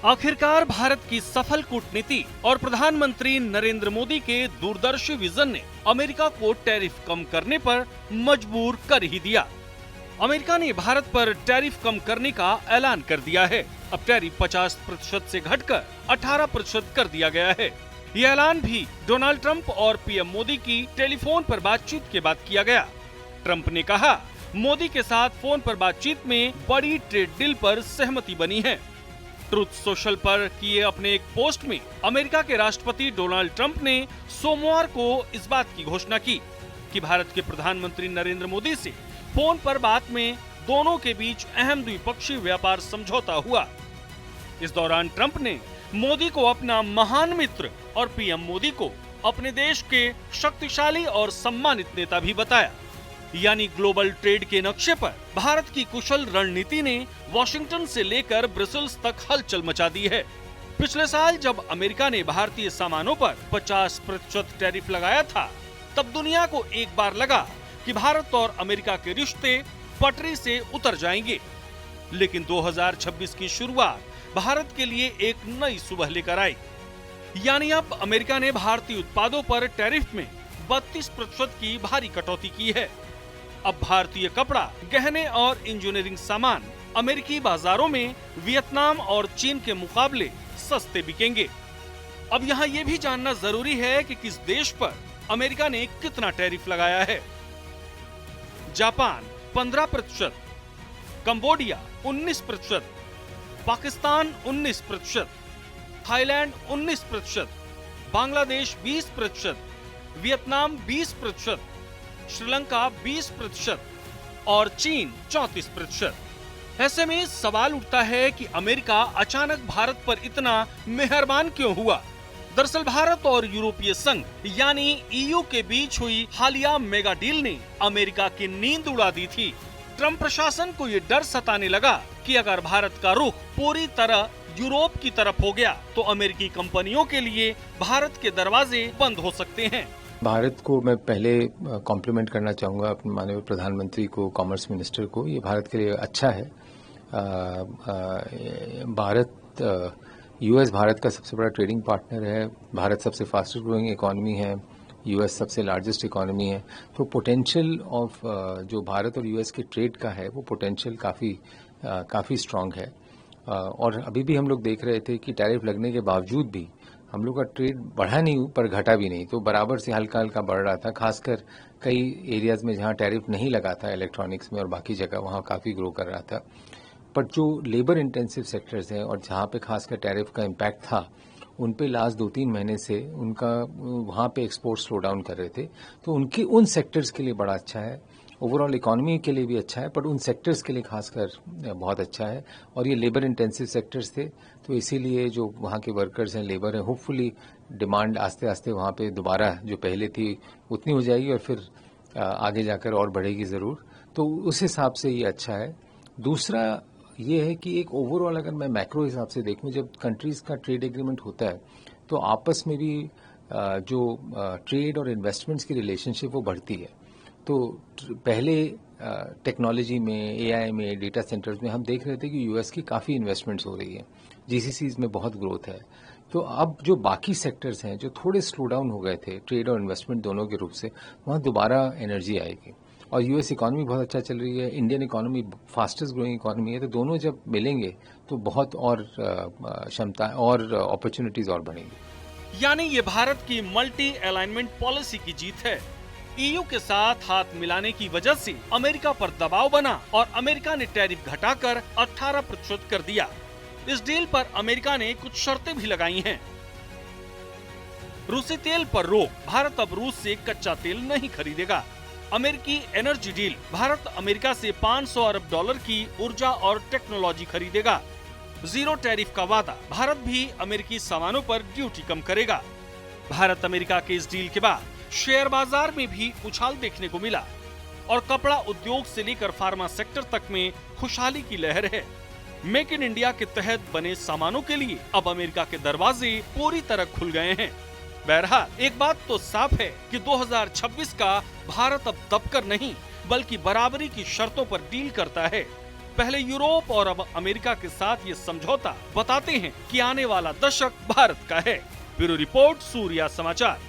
आखिरकार भारत की सफल कूटनीति और प्रधानमंत्री नरेंद्र मोदी के दूरदर्शी विजन ने अमेरिका को टैरिफ कम करने पर मजबूर कर ही दिया। अमेरिका ने भारत पर टैरिफ कम करने का ऐलान कर दिया है। अब टैरिफ 50% से घटकर 18% कर दिया गया है। यह ऐलान भी डोनाल्ड ट्रंप और पीएम मोदी की टेलीफोन पर बातचीत के बाद किया गया। ट्रंप ने कहा, मोदी के साथ फोन पर बातचीत में बड़ी ट्रेड डील पर सहमति बनी है। ट्रुथ सोशल पर किए अपने एक पोस्ट में अमेरिका के राष्ट्रपति डोनाल्ड ट्रंप ने सोमवार को इस बात की घोषणा की कि भारत के प्रधानमंत्री नरेंद्र मोदी से फोन पर बात में दोनों के बीच अहम द्विपक्षीय व्यापार समझौता हुआ। इस दौरान ट्रंप ने मोदी को अपना महान मित्र और पीएम मोदी को अपने देश के शक्तिशाली और सम्मानित नेता भी बताया। यानी ग्लोबल ट्रेड के नक्शे पर भारत की कुशल रणनीति ने वॉशिंगटन से लेकर ब्रसेल्स तक हलचल मचा दी है। पिछले साल जब अमेरिका ने भारतीय सामानों पर 50% टैरिफ लगाया था, तब दुनिया को एक बार लगा कि भारत और अमेरिका के रिश्ते पटरी से उतर जाएंगे। लेकिन 2026 की शुरुआत भारत के लिए एक नई सुबह लेकर आई। यानी अब अमेरिका ने भारतीय उत्पादों पर टैरिफ में 32% की भारी कटौती की है। अब भारतीय कपड़ा, गहने और इंजीनियरिंग सामान अमेरिकी बाजारों में वियतनाम और चीन के मुकाबले सस्ते बिकेंगे। अब यहाँ ये भी जानना जरूरी है कि किस देश पर अमेरिका ने कितना टैरिफ लगाया है। Japan 15%, Cambodia 19%, Pakistan 19%, Thailand 19%, Bangladesh 20%, Vietnam 20%, Sri Lanka 20% और चीन 34%। ऐसे में सवाल उठता है कि अमेरिका अचानक भारत पर इतना मेहरबान क्यों हुआ। दरअसल भारत और यूरोपीय संघ यानी ईयू के बीच हुई हालिया मेगा डील ने अमेरिका की नींद उड़ा दी थी। ट्रंप प्रशासन को ये डर सताने लगा कि अगर भारत का रुख पूरी तरह यूरोप की तरफ हो गया तो अमेरिकी कंपनियों के लिए भारत के दरवाजे बंद हो सकते हैं। भारत को मैं पहले कॉम्प्लीमेंट करना चाहूँगा अपने माननीय प्रधानमंत्री को, कॉमर्स मिनिस्टर को। ये भारत के लिए अच्छा है। यूएस भारत का सबसे बड़ा ट्रेडिंग पार्टनर है। भारत सबसे फास्टेस्ट ग्रोइंग इकोनॉमी है। यूएस सबसे लार्जेस्ट इकोनॉमी है। तो पोटेंशियल ऑफ जो भारत और यूएस के ट्रेड का है वो पोटेंशियल काफ़ी स्ट्रांग है। और अभी भी हम लोग देख रहे थे कि टैरिफ लगने के बावजूद भी हम लोग का ट्रेड बढ़ा नहीं पर घटा भी नहीं, तो बराबर से हल्का हल्का बढ़ रहा था। खासकर कई एरियाज में जहाँ टैरिफ नहीं लगा था, इलेक्ट्रॉनिक्स में और बाकी जगह, वहाँ काफ़ी ग्रो कर रहा था। पर जो लेबर इंटेंसिव सेक्टर्स हैं और जहाँ पे खासकर टैरिफ का इम्पैक्ट था, उन पे लास्ट 2-3 महीने से उनका वहाँ पे एक्सपोर्ट स्लो डाउन कर रहे थे। तो उनके उन सेक्टर्स के लिए बड़ा अच्छा है। ओवरऑल इकोनॉमी के लिए भी अच्छा है, पर उन सेक्टर्स के लिए खासकर बहुत अच्छा है। और ये लेबर इंटेंसिव सेक्टर्स थे, तो इसीलिए जो वहाँ के वर्कर्स हैं, लेबर हैं, होपफुली डिमांड आस्ते आस्ते वहाँ पे दोबारा जो पहले थी उतनी हो जाएगी और फिर आगे जाकर और बढ़ेगी ज़रूर। तो उस हिसाब से ये अच्छा है। दूसरा ये है कि एक ओवरऑल अगर मैं मैक्रो हिसाब से देखूँ, जब कंट्रीज़ का ट्रेड एग्रीमेंट होता है तो आपस में भी जो ट्रेड और इन्वेस्टमेंट्स की रिलेशनशिप वो बढ़ती है। तो पहले टेक्नोलॉजी में, एआई में, डेटा सेंटर्स में हम देख रहे थे कि यूएस की काफ़ी इन्वेस्टमेंट्स हो रही है। जीसीसीज में बहुत ग्रोथ है। तो अब जो बाकी सेक्टर्स हैं जो थोड़े स्लो डाउन हो गए थे ट्रेड और इन्वेस्टमेंट दोनों के रूप से, वहाँ दोबारा एनर्जी आएगी। और यूएस इकॉनमी बहुत अच्छा चल रही है, Indian economy fastest growing economy है। तो दोनों जब मिलेंगे तो बहुत और क्षमता और अपॉर्चुनिटीज और बढ़ेंगी। यानी ये भारत की मल्टी अलाइनमेंट पॉलिसी की जीत है। ईयू के साथ हाथ मिलाने की वजह से अमेरिका पर दबाव बना और अमेरिका ने टैरिफ घटाकर 18% कर दिया। इस डील पर अमेरिका ने कुछ शर्तें भी लगाई हैं। रूसी तेल पर रोक, भारत अब रूस से कच्चा तेल नहीं खरीदेगा। अमेरिकी एनर्जी डील, भारत अमेरिका से $500 अरब की ऊर्जा और टेक्नोलॉजी खरीदेगा। जीरो टैरिफ का वादा, भारत भी अमेरिकी सामानों पर ड्यूटी कम करेगा। भारत अमेरिका के इस डील के बाद शेयर बाजार में भी उछाल देखने को मिला और कपड़ा उद्योग से लेकर फार्मा सेक्टर तक में खुशहाली की लहर है। मेक इन इंडिया के तहत बने सामानों के लिए अब अमेरिका के दरवाजे पूरी तरह खुल गए हैं। बहरहाल एक बात तो साफ है कि 2026 का भारत अब दबकर नहीं बल्कि बराबरी की शर्तों पर डील करता है। पहले यूरोप और अब अमेरिका के साथ ये समझौता बताते हैं कि आने वाला दशक भारत का है। ब्यूरो रिपोर्ट, सूर्या समाचार।